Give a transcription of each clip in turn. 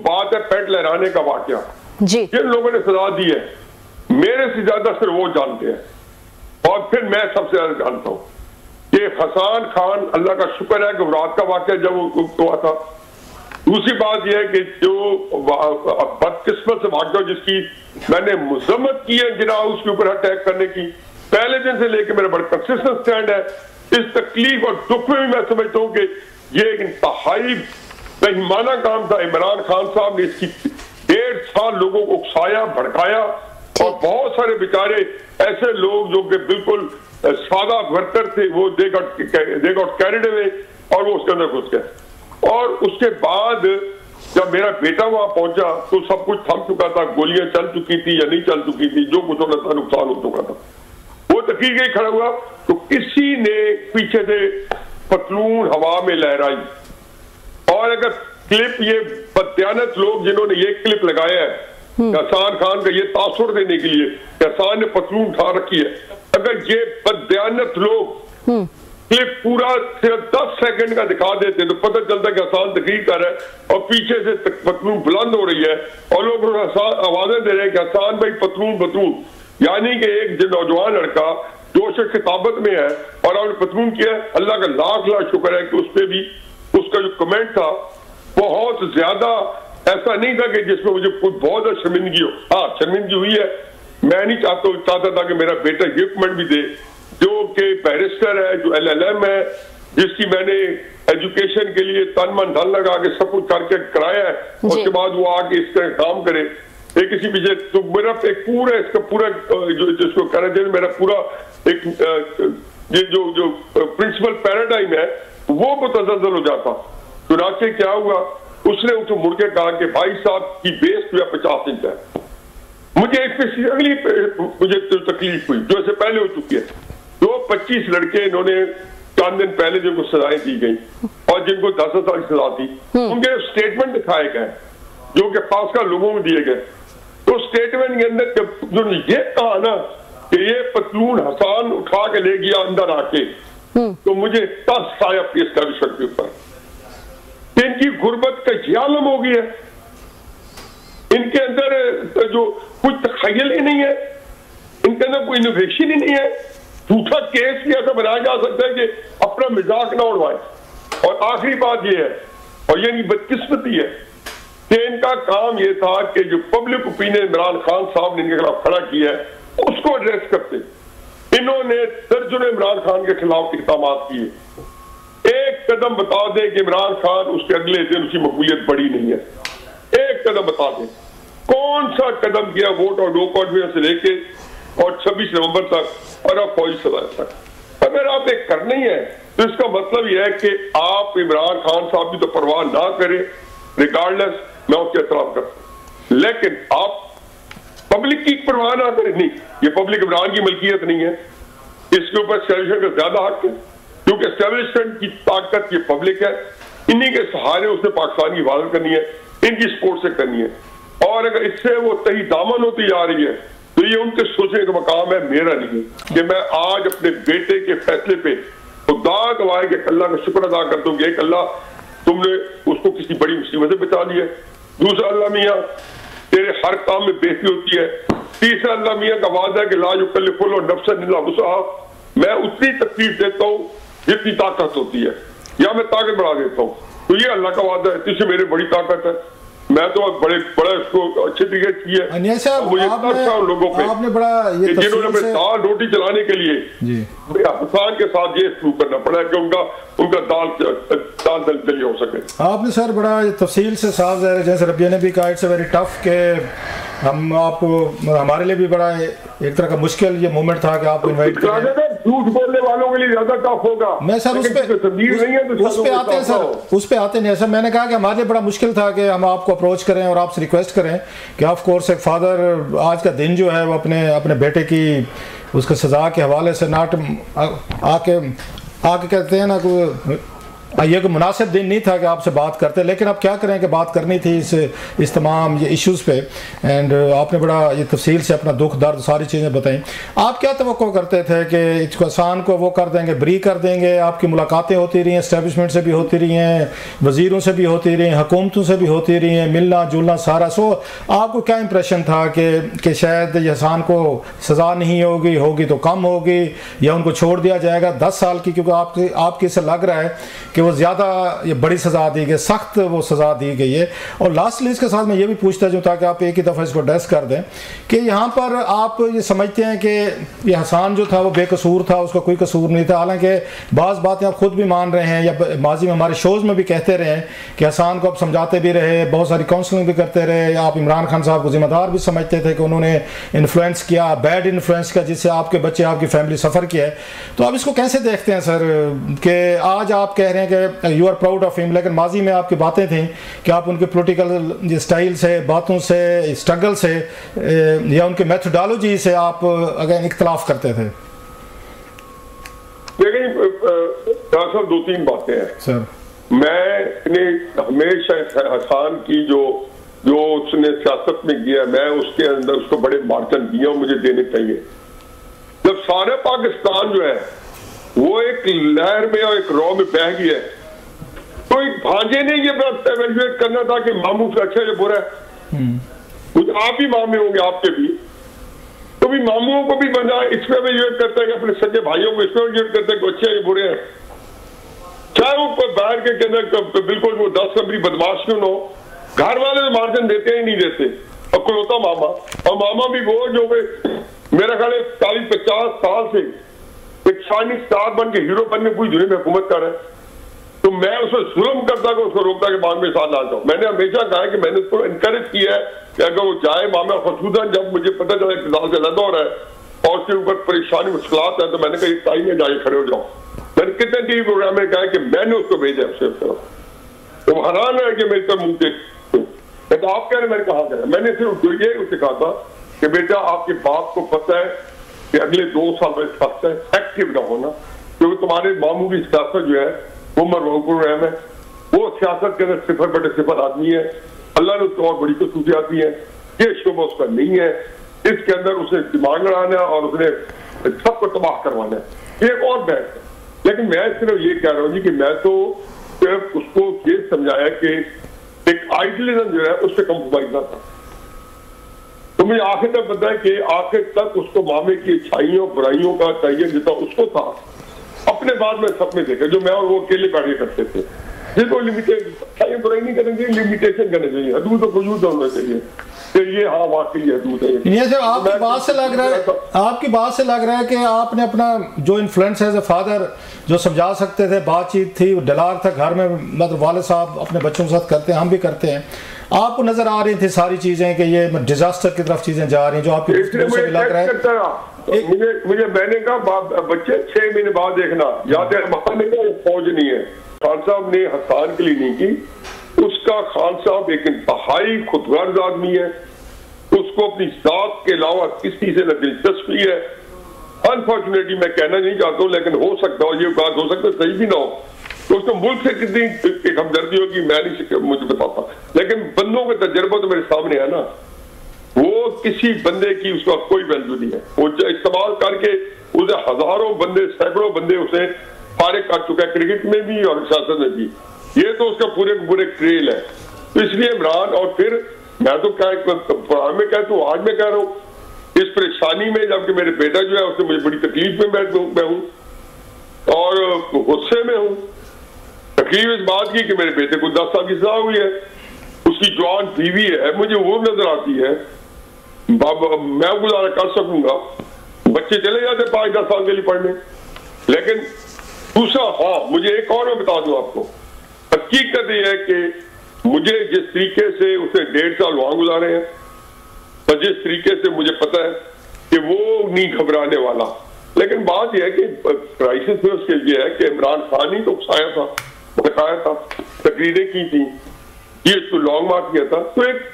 बात है पेट लहराने का वाकया, जिन लोगों ने सजा दी है मेरे से ज्यादा सिर्फ वो जानते हैं, और फिर मैं सबसे ज्यादा जानता हूं कि हसन खान, अल्लाह का शुक्र है कि रात का वाकया जब हुआ था। दूसरी बात यह है कि जो बदकिस्मत से वाकया जिसकी मैंने मजम्मत की है जिना उसके ऊपर अटैक करने की, पहले दिन से लेकर मेरा बड़ा कंसिस्टेंट स्टैंड है। इस तकलीफ और दुख में भी मैं समझता हूँ कि ये एक इंतहाई बेईमाना काम था। इमरान खान साहब ने इसकी 1.5 साल लोगों को उकसाया, भड़काया, और बहुत सारे बेचारे ऐसे लोग जो कि बिल्कुल सादा वर्कर थे वो दे गॉट कैरिड अवे और वो उसके अंदर घुस गए। और उसके बाद जब मेरा बेटा वहां पहुंचा तो सब कुछ थम चुका था, गोलियां चल चुकी थी या नहीं चल चुकी थी, जो कुछ होना था नुकसान हो चुका था। वो तकरीर खड़ा हुआ तो किसी ने पीछे से पतलून हवा में लहराई, और अगर क्लिप ये बदयानत लोग जिन्होंने ये क्लिप लगाया है हसन खान का ये तासुर देने के लिए हसन ने पतलून उठा रखी है, अगर ये बदयानत लोग क्लिप पूरा सिर्फ 10 सेकंड का दिखा देते तो पता चलता कि हसन तकरीर कर रहा है और पीछे से पतलून बुलंद हो रही है और लोग आवाजें दे रहे हैं कि हसन भाई पतलून पतलून, यानी कि एक जो नौजवान लड़का जोश खिताबत में है और आपने पतलून किया। अल्लाह का लाख लाख शुक्र है कि उस पर भी उसका जो कमेंट था बहुत ज्यादा ऐसा नहीं था कि जिसमें मुझे कोई बहुत ज्यादा शर्मिंदगी हो। हाँ, शर्मिंदगी हुई है। मैं नहीं चाहता था कि मेरा बेटा ये कमेंट भी दे जो कि बैरिस्टर है, जो LLM है, जिसकी मैंने एजुकेशन के लिए तन मन धन लगा के सब कुछ करके कराया है, उसके बाद वो आके इस तरह काम करे एक किसी पीछे। तो मेरा एक पूरा इसका पूरा जो जिसको कहना चाहिए मेरा पूरा एक ये जो प्रिंसिपल पैराडाइम है वो मुतज़्ज़ल हो जाता। तो रात क्या हुआ, उसने उसको मुड़ के कहा कि भाई साहब की बेस जो है 50 इंच है। मुझे अगली मुझे तो तकलीफ हुई जो ऐसे पहले हो चुकी है। 25 लड़के इन्होंने 4 दिन पहले जिनको सजाएं दी गई और जिनको 10 साल की सजा थी उनके स्टेटमेंट दिखाए गए जो कि पास का लोगों को दिए गए। तो स्टेटमेंट के अंदर जो ये कहा ना कि ये पतलून हसन उठा के ले गया अंदर आके, तो मुझे 10 साया पेश कर रिश्वत के ऊपर। इनकी गुर्बत का ये आलम हो गया, इनके अंदर जो कुछ तखय्युल ही नहीं है, इनके अंदर कोई इनोवेशन ही नहीं है। झूठा केस भी ऐसा बनाया जा सकता है कि अपना मजाक ना उड़वाए। और आखिरी बात यह है, और ये इनकी बदकिस्मती है कि इनका काम यह था कि जो पब्लिक ओपिनियन इमरान खान साहब ने इनके खिलाफ खड़ा किया है उसको एड्रेस करते। इन्होंने दर्जनों इमरान खान के खिलाफ इक़दाम किए। एक कदम बता दें कि इमरान खान उसके अगले दिन उसकी मकबूलियत बढ़ी नहीं है। एक कदम बता दें कौन सा कदम किया वोट और नो कॉन्फिडेंस से लेके और 26 नवंबर तक और अब फौजी सजा तक। अगर आप एक करना ही है तो इसका मतलब यह है कि आप इमरान खान साहब की तो परवाह ना करें, रिगार्डलेस मैं उसके एहतराम करता हूं, लेकिन आप पब्लिक की परवाह ना करें। नहीं, ये पब्लिक इमरान की मलकियत नहीं है, इसके ऊपर एस्टैब्लिशमेंट का ज्यादा हक है क्योंकि एस्टैब्लिशमेंट की ताकत ये पब्लिक है। इन्हीं के सहारे उसने पाकिस्तान की हिफाजत करनी है, इनकी सपोर्ट से करनी है। और अगर इससे वो तही दामन होती जा रही है तो ये उनके सोचने का मकाम है, मेरा नहीं कि मैं आज अपने बेटे के फैसले पे खुदा गवाए कि अल्लाह का शुक्र अदा करता हूँ कि एक अल्लाह तुमने उसको किसी बड़ी मुसीबत से बचा लिया। दूसरा, अल्लाह मियाँ तेरे हर काम में बेहतरी होती है। तीसरा, अल्लाह मियाँ का वादा है कि ला युकल्लिफुल्लाहु नफ्सन इल्ला वुसअहा, मैं उतनी तकलीफ देता हूँ जितनी ताकत होती है या मैं ताकत बढ़ा देता हूँ। तो ये अल्लाह का वादा है, इससे मेरी बड़ी ताकत है। मैं तो बड़ा इसको अच्छे तरीके की है। मुझे लोगों पे आपने बड़ा ये जिन्होंने दाल रोटी चलाने के लिए पाकिस्तान के साथ ये शुरू करना पड़ा कि उनका दाल दलिया हो सके। आपने सर बड़ा तफसील से साफ ज़ाहिर, जैसे रबिया ने भी कहा इट्स वेरी टफ के हम आपको हमारे लिए भी बड़ा एक तरह का मुश्किल ये मोमेंट था कि आपको इनवाइट करें। झूठ बोलने वालों के लिए ज्यादा टफ होगा। मैं सर उस पे आते हैं सर, उस पे आते नहीं सर। मैंने कहा कि हमारे लिए बड़ा मुश्किल था कि हम आपको अप्रोच करें और आपसे रिक्वेस्ट करें कि ऑफ कोर्स एक फादर आज का दिन जो है वो अपने बेटे की उसके सजा के हवाले से नाट आके कहते हैं ना ये कोई मुनासिब दिन नहीं था कि आपसे बात करते, लेकिन अब क्या करें कि बात करनी थी इस तमाम ये इश्यूज़ पे। एंड आपने बड़ा ये तफसील से अपना दुख दर्द सारी चीज़ें बताई। आप क्या तवक्को करते थे कि इंसान को वो कर देंगे, ब्री कर देंगे? आपकी मुलाकातें होती रही हैं, इस्टेब्लिशमेंट से भी होती रही हैं, वज़ीरों से भी होती रही हैं, हुकूमतों से भी होती रही हैं, मिलना जुलना सारा। सो आपको क्या इंप्रेशन था कि शायद इंसान को सज़ा नहीं होगी तो कम होगी, या उनको छोड़ दिया जाएगा 10 साल की? क्योंकि आपकी से लग रहा है कि वो ज़्यादा ये बड़ी सज़ा दी गई, सख्त वो सज़ा दी गई है। और लास्टली इसके साथ मैं ये भी पूछता हूँ ताकि आप एक ही दफ़ा इसको एड्रेस कर दें कि यहाँ पर आप ये समझते हैं कि ये हसान जो था वो बेकसूर था, उसका कोई कसूर नहीं था? हालांकि बाज़ बातें आप खुद भी मान रहे हैं, या माजी में हमारे शोज़ में भी कहते रहे हैं कि हसान को आप समझाते भी रहे, बहुत सारी काउंसलिंग भी करते रहे। आप इमरान खान साहब को ज़िम्मेदार भी समझते थे कि उन्होंने इन्फ्लुएंस किया, बैड इन्फ्लुएंस किया, जिससे आपके बच्चे, आपकी फैमिली सफ़र किया है। तो आप इसको कैसे देखते हैं सर कि आज आप कह रहे हैं कि you are proud of him, लेकिन माजी में आपकी बातें थी कि आप उनके पॉलिटिकल स्टाइल से, बातों से, स्ट्रगल से या उनके मेथोडोलॉजी से आप अगर इख्तलाफ करते थे? देखिए, 2-3 बातें हैं सर। मैंने हमेशा हसान की जो उसने सियासत में किया, मैं उसके अंदर उसको बड़े मार्जिन दिए, मुझे देने चाहिए। जब सारे पाकिस्तान जो है वो एक लहर में और एक रॉ में बह गया है, तो एक भांजे ने ये एवेल्युएट करना था कि मामू से अच्छा या बुरा है। कुछ आप ही मामे होंगे, आपके भी, तो भी मामुओं को भी बना इसमें एवेल्युएट करता है कि अपने सच्चे भाइयों को इसमें एवेल्युएट करता है कि अच्छे या बुरे हैं। चाहे वो बाहर के अंदर बिल्कुल वो 10 नंबरी बदमाश क्यों हो, घर वाले तो मार्जिन देते ही नहीं देते। और कोई होता मामा, और मामा भी वो जो मेरा ख्याल 40-50 साल से एक शाइनिंग स्टार बन के, हीरो बन के पूरी दुनिया में हुकूमत कर रहा है। तो मैं उसको जुल्म करता कि उसको रोकता कि बाद में साथ ना जाऊं। मैंने हमेशा कहा कि मैंने उसको इनकरेज किया है कि अगर वो जाए मामा, खसूसन जब मुझे पता चला इक़्तिदार से अलग हो रहा है और उसके ऊपर परेशानी मुश्किलात है, तो मैंने कहा ताई में जाके खड़े हो जाओ। मैंने कितने टीवी प्रोग्राम में कहा कि मैंने उसको भेजा उससे तरफ, तो हैरान है कि मेरे तरफ मुंह देख। तो आप कह रहे मैंने कहा गया, मैंने सिर्फ ये उसे कहा था कि बेटा आपके बाप को पता है कि अगले 2 साल में सख्त है, एक्टिव ना होना, क्योंकि तुम्हारे मामू की सियासत जो है वो मरहूम है, वो सियासत के अंदर 0/0 आदमी है। अल्लाह ने उसको और बड़ी खसूसियात दी है, ये शुबा उसका नहीं है। इसके अंदर उसने दिमाग लड़ाना है और उसने सबको तबाह करवाना है, एक और बैठ है। लेकिन मैं सिर्फ ये कह रहा हूँ जी कि मैं तो सिर्फ उसको ये समझाया कि एक आइडियलिज्म जो है उससे कम्प्रोमाइज ना था। तो मुझे आखिर तक पता है कि आखिर तक उसको मामे की अच्छाइयों बुराइयों का चाहिए जितना उसको था। अपने बाद में सपने देखे जो मैं और वो अकेले बैठे करते थे, जिसको लिमिटेशन बुराई नहीं करनी चाहिए, लिमिटेशन करनी चाहिए, हदूद तो वजूद होना चाहिए कि ये हाँ वाकई हदूद है। ये सिर्फ आपकी बात से लग रहा है, आपकी बात से लग रहा है कि आपने अपना जो इन्फ्लुएंस एज ए फादर जो समझा सकते थे, बातचीत थी, डलार था घर में, मतलब वाले साहब अपने बच्चों के साथ करते हैं, हम भी करते हैं, आपको नजर आ रही थी सारी चीजें कि ये डिजास्टर की तरफ चीजें जा रही हैं, जो आपकी से भी लग रहा है। मुझे मैंने कहा बच्चे 6 महीने बाद देखना, याद है फौज नहीं है। खान साहब ने हसान के लिए नहीं की, उसका खान साहब एक इंतहाई खुदगर्ज आदमी है, उसको अपनी जात के अलावा किसी से न दिलचस्पी है। अनफॉर्चुनेटली मैं कहना नहीं चाहता हूँ, लेकिन हो सकता हो, ये बात हो सकता है सही भी ना हो, तो उसको मुल्क से कितनी एक हमदर्दी होगी मैं नहीं मुझे बताता, लेकिन बंदों का तजर्बा तो मेरे सामने है ना। वो किसी बंदे की उसका कोई वैल्यू नहीं है, वो इस्तेमाल करके उसे हजारों बंदे, सैकड़ों बंदे उसे फारिग कर चुका है, क्रिकेट में भी और सियासत में भी। ये तो उसका पूरे क्रेल है। तो इसलिए इमरान, और फिर मैं तो पुराने में कहता हूँ, आज मैं कह रहा हूँ, इस परेशानी में जबकि मेरे बेटा जो है उससे मुझे बड़ी तकलीफ में मैं हूँ और गुस्से में हूँ। तकलीफ इस बात की कि मेरे बेटे को 10 साल की सजा हुई है, उसकी जवान बीवी है, मुझे वो नजर आती है, मैं गुजारा कर सकूंगा, बच्चे चले जाते 5-10 साल के लिए पढ़ने। लेकिन दूसरा, हाँ मुझे एक और मैं बता दूं आपको, हकीकत यह है कि मुझे जिस तरीके से उसने 1.5 साल वहां गुजारे हैं और जिस तरीके से मुझे पता है कि वो नहीं घबराने वाला, लेकिन बात यह है कि क्राइसिस में उसके लिए है कि इमरान खान ही तो उकसाया था, बताया था, तकरीरें की थी, ये इसको लॉन्ग मार्च किया था। तो एक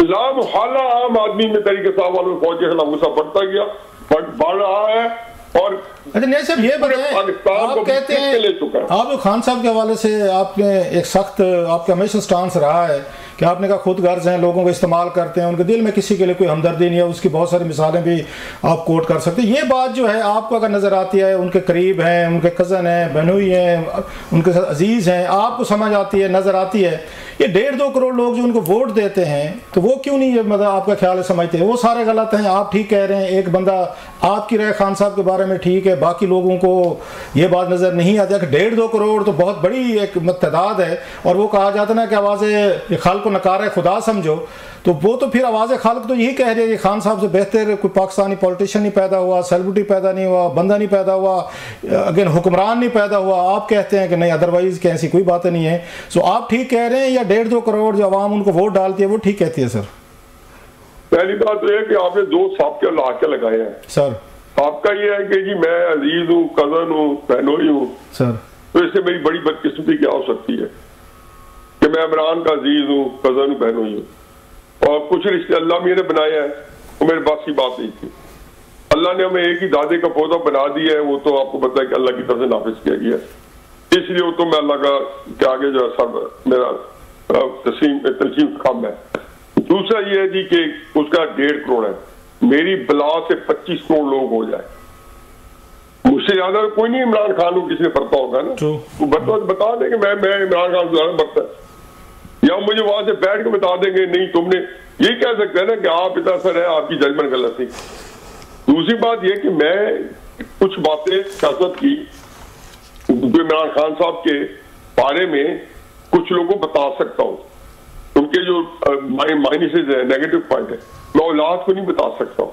लामहाला आम आदमी में तरीके साहब वालों फौज के खिलाफ गुस्सा बढ़ता गया, बढ़ रहा है, और अच्छा नहीं साहब ये बताएं, आप कहते हैं आप खान साहब के हवाले से आपने एक सख्त, आपका हमेशा स्टांस रहा है कि आपने कहा खुद गर्ज हैं, लोगों को इस्तेमाल करते हैं, उनके दिल में किसी के लिए कोई हमदर्दी नहीं है, उसकी बहुत सारी मिसालें भी आप कोट कर सकते हैं। ये बात जो है आपको अगर नज़र आती है, उनके करीब हैं, उनके कज़न हैं, बहनोई हैं, उनके साथ अजीज़ हैं, आपको समझ आती है, नज़र आती है, ये 1.5-2 करोड़ लोग जो उनको वोट देते हैं तो वो क्यों नहीं, मतलब आपका ख्याल है समझते हैं वो सारे गलत हैं, आप ठीक कह रहे हैं, एक बंदा आपकी राय खान साहब के बारे में ठीक है, बाकी लोगों को ये बात नज़र नहीं आती कि 1.5-2 करोड़ तो बहुत बड़ी एक तादाद है। और वो कहा जाता है ना कि आवाज़ खाल को नकार खुदा समझो, तो वो तो फिर आवाज़ खाल्क तो यही कह रही है कि खान साहब से बेहतर कोई पाकिस्तानी पॉलिटिशियन नहीं पैदा हुआ, सेलिब्रिटी पैदा नहीं हुआ, बंदा नहीं पैदा हुआ, अगेन हुक्मरान नहीं पैदा हुआ। आप कहते हैं कि नहीं, अदरवाइज कि ऐसी कोई बात नहीं है। सो आप ठीक कह रहे हैं या 1.5-2 करोड़ जो आवाम उनको वोट डालती है वो ठीक कहती है? सर पहली बात तो है कि आपने 2 साबिके लाके लगाए हैं सर। आपका ये है कि जी मैं अजीज हूँ, कजन हूँ, बहनोई हूँ सर, तो इससे मेरी बड़ी बदकिस्मती क्या हो सकती है कि मैं इमरान का अजीज हूँ, कजन हूँ, बहनोई हूँ। और कुछ रिश्ते अल्लाह ने बनाए हैं, वो मेरे बस की बात नहीं थी। अल्लाह ने हमें एक ही दादे का पौधा बना दिया है, वो तो आपको पता है कि अल्लाह की तरफ से नाफिज किया गया है, इसलिए वो तो मैं अल्लाह का आगे जो है सब मेरा तस्लीम कम है। दूसरा ये है जी कि उसका 1.5 करोड़ है, मेरी बला से 25 करोड़ लोग हो जाए, मुझसे ज्यादा कोई नहीं इमरान खान को किसी ने पढ़ता होगा ना, तो बता देंगे मैं इमरान खान से ज्यादा पढ़ता है, या मुझे वहां से बैठ के बता देंगे नहीं तुमने, यही कह सकते हैं ना कि आप इतना सर है, आपकी जजमेंट गलत थी। दूसरी बात यह कि मैं कुछ बातें सियासत की इमरान खान साहब के बारे में कुछ लोगों को बता सकता हूँ, उनके जो माइनसेस है, नेगेटिव पॉइंट है, मैं औलाद को नहीं बता सकता हूँ।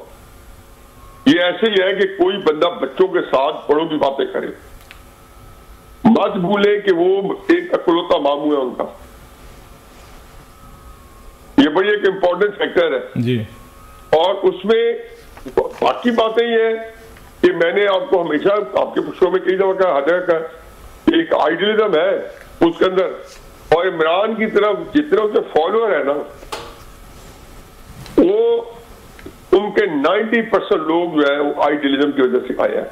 ये ऐसे ही है कि कोई बंदा बच्चों के साथ बड़ों की बातें करे, मत भूले कि वो एक अकलौता मामू है उनका, ये बड़ी एक इंपॉर्टेंट फैक्टर है जी। और उसमें बाकी बातें ये है कि मैंने आपको हमेशा आपके शो में कई दफा कहा, हर जगह एक आइडियलिज्म है उसके अंदर, और इमरान की तरफ जितने उसके फॉलोअर है ना, वो उनके 90% लोग जो है वो आइडियलिज्म की वजह से आए हैं।